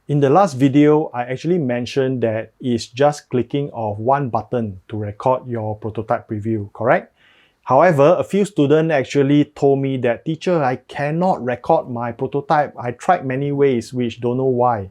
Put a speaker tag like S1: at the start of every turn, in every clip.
S1: In the last video, I actually mentioned that it's just clicking of one button to record your prototype preview, correct? However, a few students actually told me that, teacher, I cannot record my prototype. I tried many ways, which don't know why.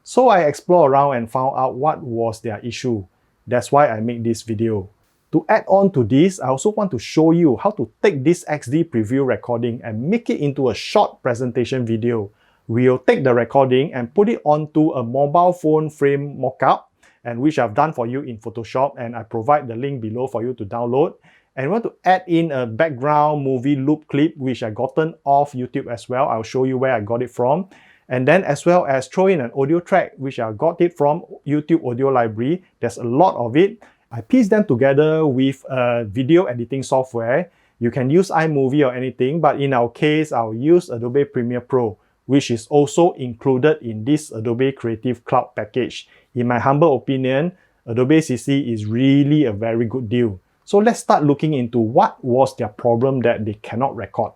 S1: So I explored around and found out what was their issue. That's why I make this video. To add on to this, I also want to show you how to take this XD preview recording and make it into a short presentation video. We'll take the recording and put it onto a mobile phone frame mockup, and which I've done for you in Photoshop, and I provide the link below for you to download. And want to add in a background movie loop clip, which I gotten off YouTube as well. I'll show you where I got it from. And then as well as throw in an audio track, which I got it from YouTube Audio Library. There's a lot of it. I pieced them together with a video editing software. You can use iMovie or anything, but in our case, I'll use Adobe Premiere Pro, which is also included in this Adobe Creative Cloud package. In my humble opinion, Adobe CC is really a very good deal. So let's start looking into what was their problem that they cannot record.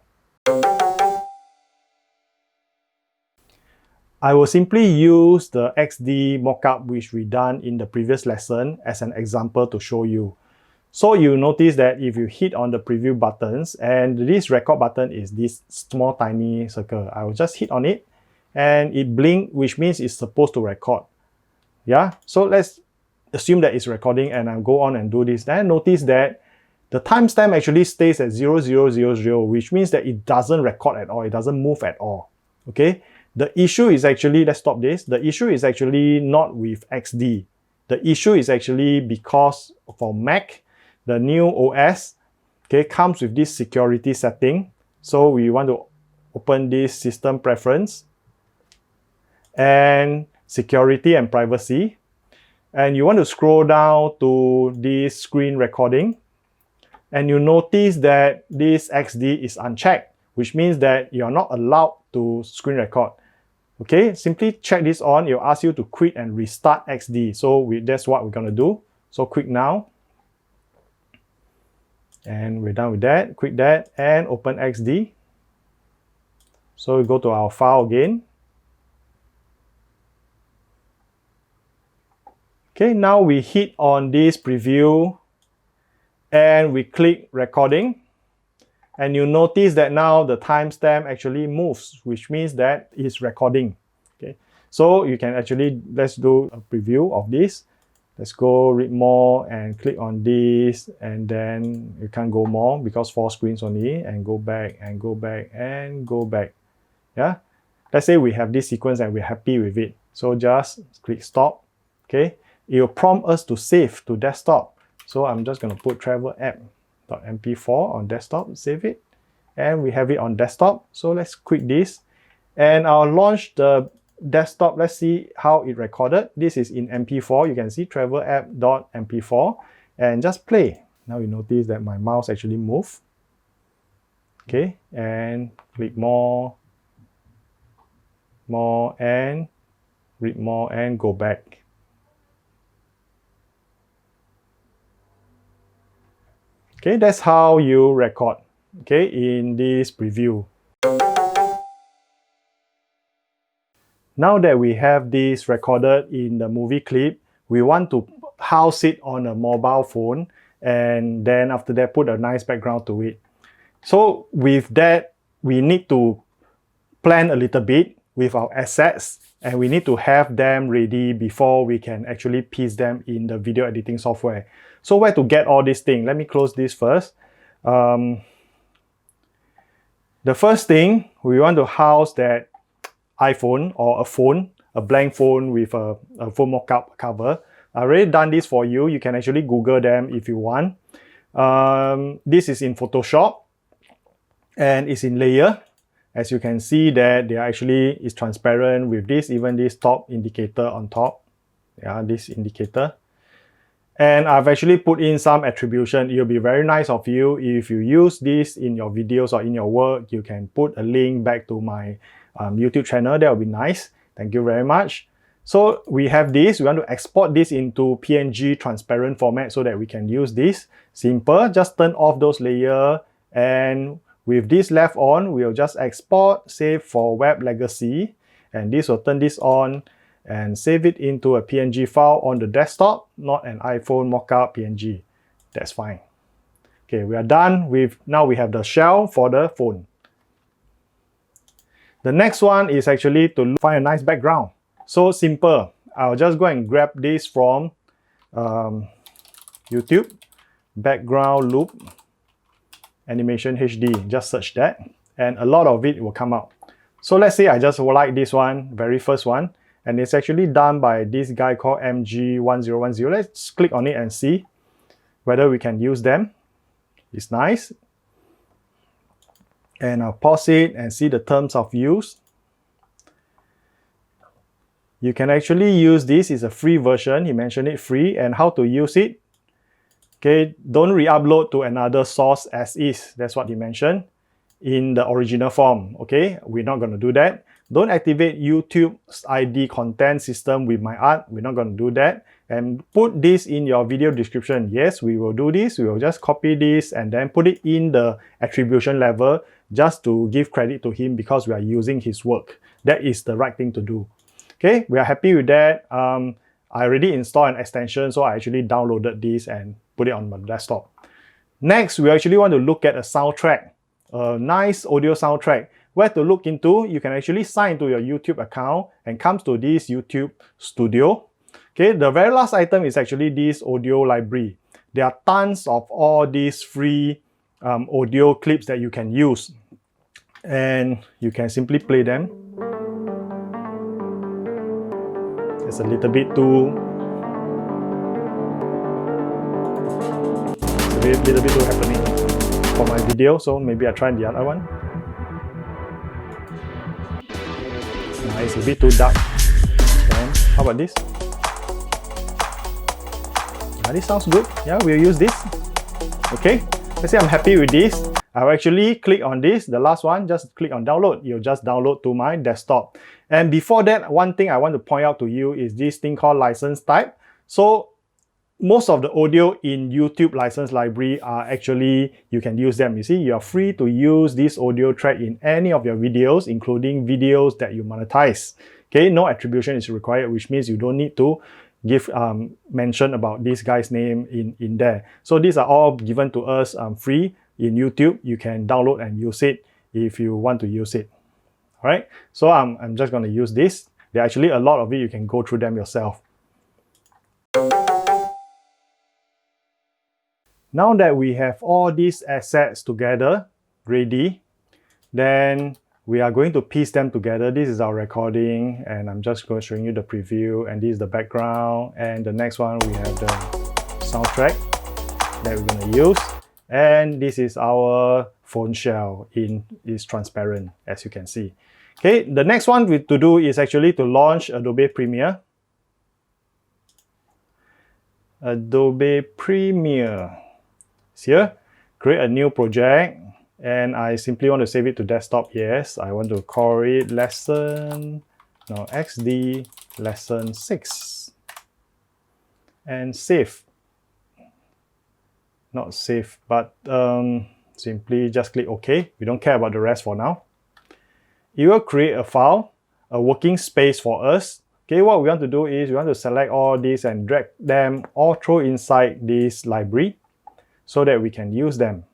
S1: I will simply use the XD mockup which we done in the previous lesson as an example to show you. So you notice that if you hit on the preview buttons, and this record button is this small tiny circle, I will just hit on it and it blink, which means it's supposed to record. Yeah, so let's assume that it's recording and I'll go on and do this. Then notice that the timestamp actually stays at 0000, which means that it doesn't record at all, it doesn't move at all. Okay, the issue is actually, let's stop this, the issue is actually not with XD. The issue is actually because for Mac, the new OS, okay, comes with this security setting. So we want to open this system preference and security and privacy. And you want to scroll down to this screen recording. And you notice that this XD is unchecked, which means that you're not allowed to screen record. Okay, simply check this on. It'll ask you to quit and restart XD. So that's what we're going to do. So quit now. And we're done with that. Quit that and open XD. So we go to our file again. Okay, now we hit on this preview and we click recording. And you notice that now the timestamp actually moves, which means that it's recording. Okay, so you can actually, let's do a preview of this. Let's go read more and click on this, and then you can't go more because 4 screens only, and go back and go back and go back. Yeah, let's say we have this sequence and we're happy with it. So just click stop. Okay, it will prompt us to save to desktop. So I'm just going to put travel app.mp4 on desktop, save it, and we have it on desktop. So let's quit this and I'll launch the desktop. Let's see how it recorded. This is in mp4. You can see travel app.mp4 and just play. Now you notice that my mouse actually moved. Okay, and click more and read more and go back. Okay, that's how you record, okay, in this preview. Now that we have this recorded in the movie clip, we want to house it on a mobile phone, and then after that put a nice background to it. So with that, we need to plan a little bit with our assets, and we need to have them ready before we can actually piece them in the video editing software. So where to get all these things? Let me close this first. The first thing, we want to house that iPhone or a phone, a blank phone with a phone mockup cover. I've already done this for you. You can actually Google them if you want. This is in Photoshop and it's in layer. As you can see that they actually is transparent with this, even this top indicator on top. Yeah, this indicator. And I've actually put in some attribution. It'll be very nice of you if you use this in your videos or in your work. You can put a link back to my YouTube channel. That would be nice. Thank you very much. So we have this. We want to export this into PNG transparent format so that we can use this. Simple. Just turn off those layers, and with this left on, we'll just export, save for web legacy, and this will turn this on. and save it into a PNG file on the desktop, not an iPhone mockup PNG. That's fine. Okay, we are done with, now we have the shell for the phone. The next one is actually to find a nice background. So simple. I'll just go and grab this from YouTube, background loop, animation HD, just search that, and a lot of it will come out. So let's say I just like this one, very first one, and it's actually done by this guy called MG1010. Let's click on it and see whether we can use them. It's nice. And I'll pause it and see the terms of use. You can actually use this, it's a free version, he mentioned it free, and how to use it. Okay, don't re-upload to another source as is, that's what he mentioned, in the original form. Okay, we're not going to do that. Don't activate YouTube's ID content system with my art, we're not going to do that. And put this in your video description. Yes, we will do this. We will just copy this and then put it in the attribution level just to give credit to him because we are using his work. That is the right thing to do. Okay, we are happy with that. I already installed an extension, so I actually downloaded this and put it on my desktop. Next, we actually want to look at a soundtrack, a nice audio soundtrack. Where to look into? You can actually sign into your YouTube account and comes to this YouTube Studio. Okay, the very last item is actually this audio library. There are tons of all these free audio clips that you can use, and you can simply play them. It's a little bit too happening for my video, so maybe I try the other one. It's a bit too dark. And how about this? This sounds good. Yeah, we'll use this. Okay, let's say I'm happy with this. I'll actually click on this, the last one, just click on download. You'll just download to my desktop. And before that, one thing I want to point out to you is this thing called license type. So most of the audio in YouTube license library are actually, you can use them. You see, you are free to use this audio track in any of your videos, including videos that you monetize. Okay, no attribution is required, which means you don't need to give mention about this guy's name in there. So these are all given to us free in YouTube. You can download and use it if you want to use it. All right, so I'm just going to use this. There are actually a lot of it, you can go through them yourself. Now that we have all these assets together, ready, then we are going to piece them together. This is our recording, and I'm just going to show you the preview, and this is the background, and the next one we have the soundtrack that we're going to use, and this is our phone shell. Is transparent, as you can see. Okay, the next one to do is actually to launch Adobe Premiere. Adobe Premiere. It's here. Create a new project. And I simply want to save it to desktop. Yes, I want to call it XD lesson 6. And save. Not save, but simply just click OK. We don't care about the rest for now. It will create a file, a working space for us. Okay, what we want to do is we want to select all these and drag them all through inside this library so that we can use them.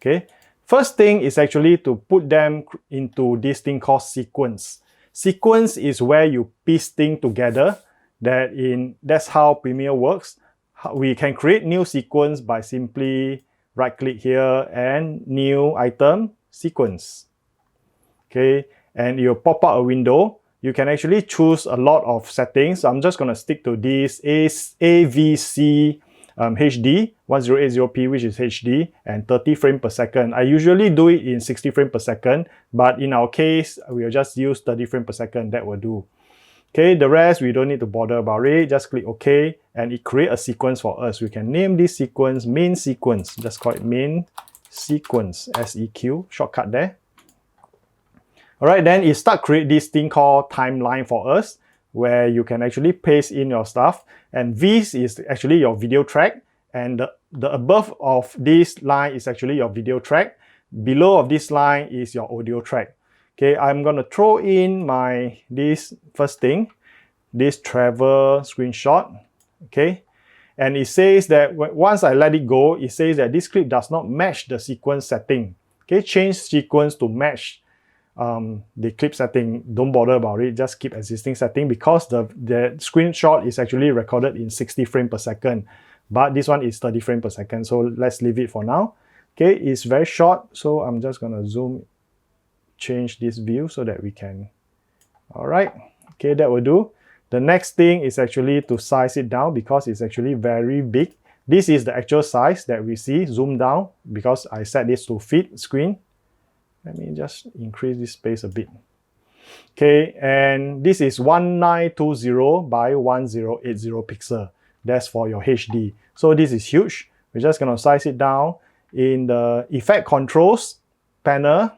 S1: Okay. First thing is actually to put them into this thing called sequence. Sequence is where you piece things together. That's how Premiere works. We can create new sequence by simply right click here and new item, sequence. Okay, and you'll pop out a window. You can actually choose a lot of settings. So I'm just going to stick to this AVC HD 1080p, which is HD, and 30 frames per second. I usually do it in 60 frames per second, but in our case, we'll just use 30 frames per second. That will do. Okay, the rest, we don't need to bother about it. Just click OK, and it creates a sequence for us. We can name this sequence main sequence. Just call it main sequence, SEQ, shortcut there. All right, then it start create this thing called timeline for us, where you can actually paste in your stuff. And this is actually your video track. And the above of this line is actually your video track. Below of this line is your audio track. Okay, I'm going to throw in this first thing. this travel screenshot, okay? And it says that once I let it go, it says that this clip does not match the sequence setting. Okay, change sequence to match the clip setting. Don't bother about it, just keep existing setting because the screenshot is actually recorded in 60 frames per second, but this one is 30 frames per second, so let's leave it for now. Okay, it's very short, so I'm just gonna change this view so that we can, all right, okay, that will do. The next thing is actually to size it down because it's actually very big. This is the actual size that we see, zoom down, because I set this to fit screen. Let me just increase this space a bit. Okay, and this is 1920 by 1080 pixel. That's for your HD. So this is huge. We're just gonna size it down in the effect controls panel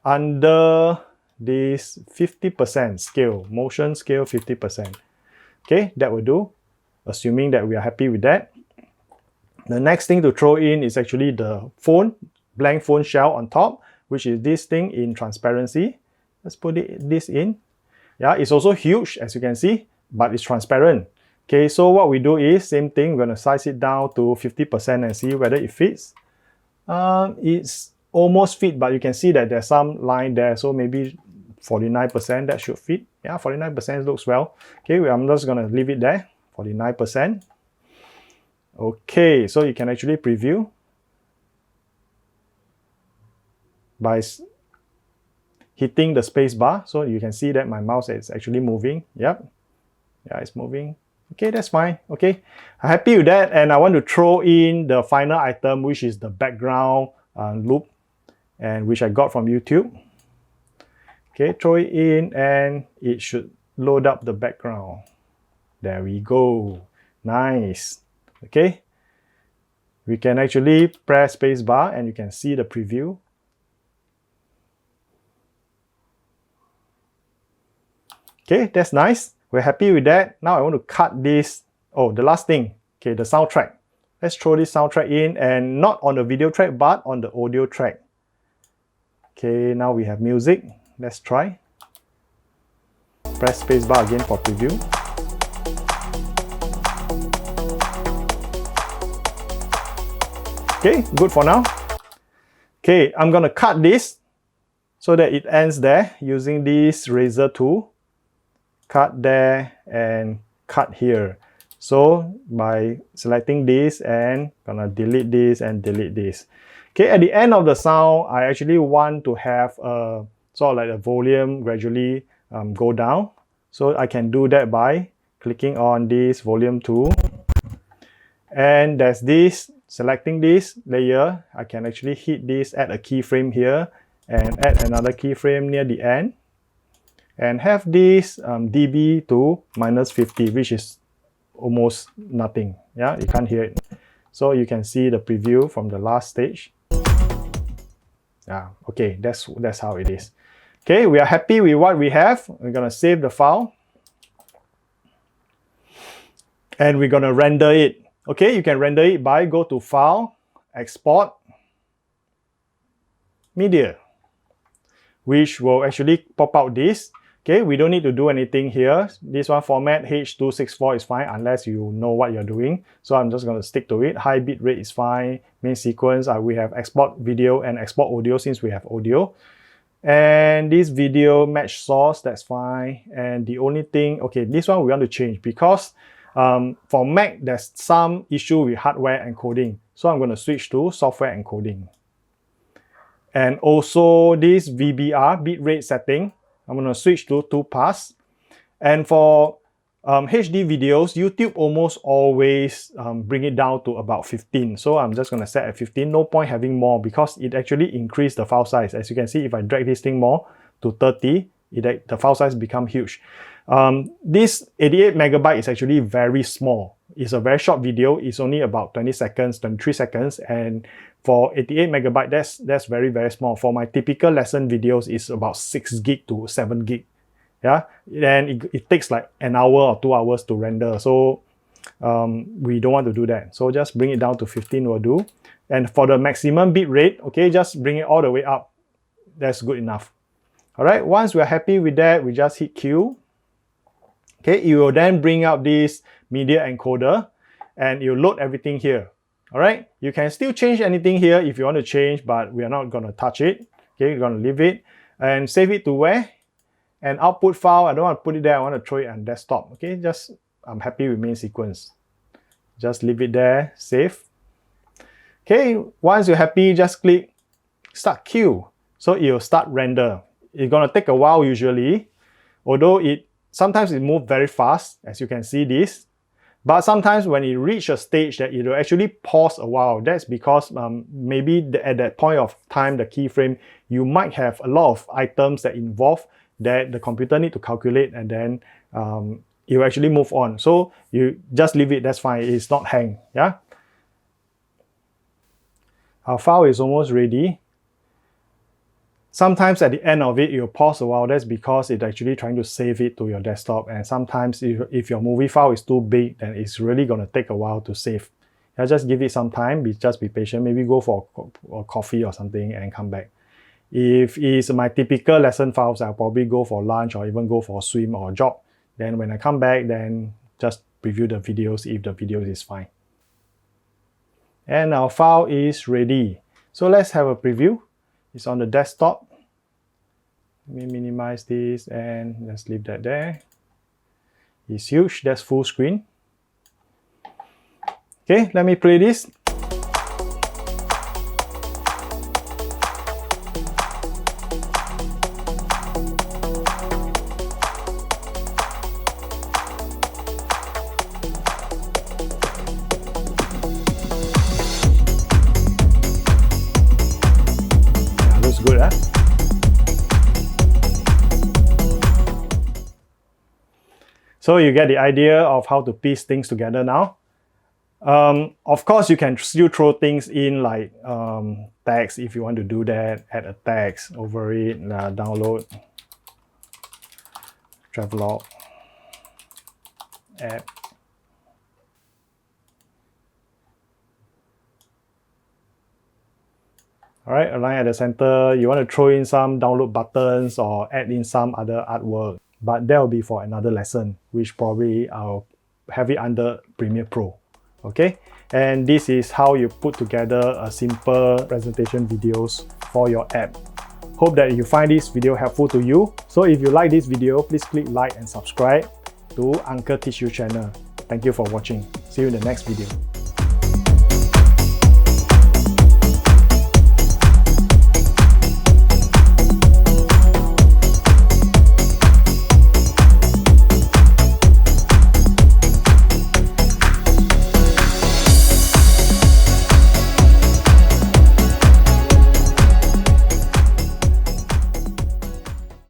S1: under this 50% scale, motion scale 50%. Okay, that will do, assuming that we are happy with that. The next thing to throw in is actually the phone, blank phone shell on top, which is this thing in transparency. Let's put this in. Yeah, it's also huge, as you can see, but it's transparent. Okay, so what we do is, same thing, we're gonna size it down to 50% and see whether it fits. It's almost fit, but you can see that there's some line there, so maybe 49%, that should fit. Yeah, 49% looks well. Okay, I'm just gonna leave it there, 49%. Okay, so you can actually preview by hitting the space bar, so you can see that my mouse is actually moving. Yep, yeah, it's moving. Okay, that's fine. Okay, I'm happy with that, and I want to throw in the final item, which is the background loop, and which I got from YouTube. Okay, throw it in and it should load up the background. There we go. Nice. Okay. We can actually press space bar and you can see the preview. Okay, that's nice. We're happy with that. Now I want to cut this. Oh, the last thing. Okay, the soundtrack. Let's throw this soundtrack in, and not on the video track, but on the audio track. Okay, now we have music. Let's try. Press spacebar again for preview. Okay, good for now. Okay, I'm gonna cut this so that it ends there using this razor tool. Cut there and cut here. So by selecting this and gonna delete this and delete this. Okay, at the end of the sound, I actually want to have a sort of like the volume gradually go down. So I can do that by clicking on this volume tool. And there's this, selecting this layer, I can actually hit this, add a keyframe here, and add another keyframe near the end. And have this dB to -50, which is almost nothing. Yeah, you can't hear it. So you can see the preview from the last stage. Yeah, okay, that's how it is. Okay, we are happy with what we have. We're gonna save the file. And we're gonna render it. Okay, you can render it by go to File, Export, Media, which will actually pop out this. Okay, we don't need to do anything here. This one format H264 is fine unless you know what you're doing. So I'm just going to stick to it. High bit rate is fine. Main sequence, we have export video and export audio since we have audio. And this video match source, that's fine. And the only thing, okay, this one we want to change because for Mac, there's some issue with hardware encoding. So I'm going to switch to software encoding. And also this VBR, bitrate setting, I'm going to switch to 2pass. And for HD videos, YouTube almost always bring it down to about 15. So I'm just going to set at 15. No point having more because it actually increased the file size. As you can see, if I drag this thing more to 30, the file size become huge. This 88 megabyte is actually very small. It's a very short video. It's only about 20 seconds, 23 seconds. And for 88 megabyte, that's very, very small. For my typical lesson videos, it's about 6 gig to 7 gig. Yeah, and it takes like an hour or 2 hours to render. So we don't want to do that. So just bring it down to 15 will do. And for the maximum bit rate, okay, just bring it all the way up. That's good enough. All right, once we're happy with that, we just hit Q. Okay, you will then bring up this media encoder and you load everything here. All right, you can still change anything here if you want to change, but we are not going to touch it. Okay, we're going to leave it and save it to where? An output file. I don't want to put it there. I want to throw it on desktop. Okay, just I'm happy with main sequence. Just leave it there, save. Okay, once you're happy, just click start queue. So it will start render. It's going to take a while usually, although sometimes it moves very fast, as you can see this. But sometimes when it reaches a stage that it will actually pause a while. That's because maybe at that point of time, the keyframe, you might have a lot of items that involve that the computer need to calculate, and then it will actually move on. So you just leave it, that's fine. It's not hang. Yeah. Our file is almost ready. Sometimes at the end of it, you'll pause a while. That's because it's actually trying to save it to your desktop. And sometimes if your movie file is too big, then it's really going to take a while to save. Yeah, just give it some time. Just be patient. Maybe go for a coffee or something and come back. If it's my typical lesson files, I'll probably go for lunch or even go for a swim or a jog. Then when I come back, then just preview the videos if the video is fine. And our file is ready. So let's have a preview. It's on the desktop. Let me minimize this and let's leave that there. It's huge. That's full screen. Okay, let me play this. Good, huh? So you get the idea of how to piece things together now. Of course, you can still throw things in like text if you want to do that. Add a text over it, download, travelogue, add. All right, align at the center. You want to throw in some download buttons or add in some other artwork, but that will be for another lesson, which probably I'll have it under Premiere Pro. Okay, and this is how you put together a simple presentation videos for your app. Hope that you find this video helpful to you. So if you like this video, please click like and subscribe to Uncle Teach You channel. Thank you for watching. See you in the next video.